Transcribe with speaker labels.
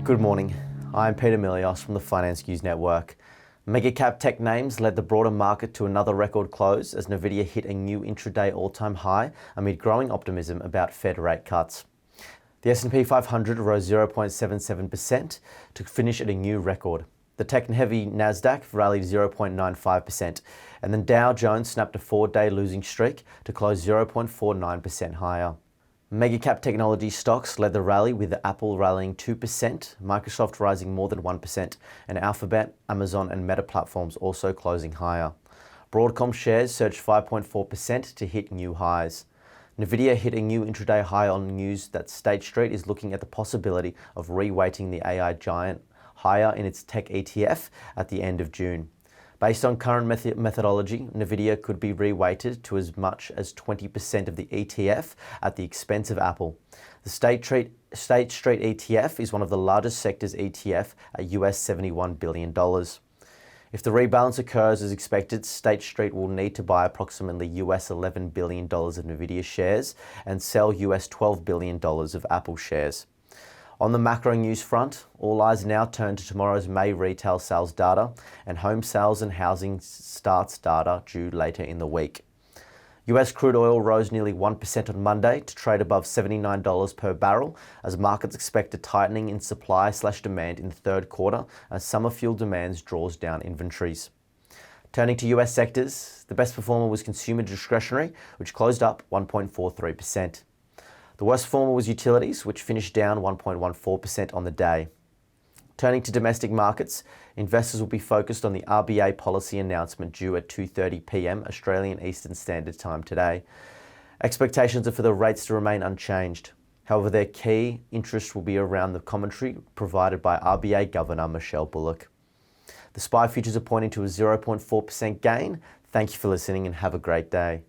Speaker 1: Good morning. I'm Peter Milios from the Finance News Network. Megacap tech names led the broader market to another record close as Nvidia hit a new intraday all-time high amid growing optimism about Fed rate cuts. The S&P 500 rose 0.77% to finish at a new record. The tech-heavy Nasdaq rallied 0.95%, and then Dow Jones snapped a 4-day losing streak to close 0.49% higher. Megacap technology stocks led the rally, with Apple rallying 2%, Microsoft rising more than 1%, and Alphabet, Amazon and Meta platforms also closing higher. Broadcom shares surged 5.4% to hit new highs. Nvidia hit a new intraday high on news that State Street is looking at the possibility of reweighting the AI giant higher in its tech ETF at the end of June. Based on current methodology, Nvidia could be reweighted to as much as 20% of the ETF at the expense of Apple. The State Street ETF is one of the largest sectors ETF at US $71 billion. If the rebalance occurs as expected, State Street will need to buy approximately US $11 billion of Nvidia shares and sell US $12 billion of Apple shares. On the macro news front, all eyes now turn to tomorrow's May retail sales data and home sales and housing starts data due later in the week. US crude oil rose nearly 1% on Monday to trade above $79 per barrel as markets expect a tightening in supply/demand in the third quarter as summer fuel demands draws down inventories. Turning to US sectors, the best performer was consumer discretionary, which closed up 1.43%. The worst performer was utilities, which finished down 1.14% on the day. Turning to domestic markets, investors will be focused on the RBA policy announcement due at 2:30 p.m. Australian Eastern Standard Time today. Expectations are for the rates to remain unchanged. However, their key interest will be around the commentary provided by RBA Governor Michelle Bullock. The SPI futures are pointing to a 0.4% gain. Thank you for listening and have a great day.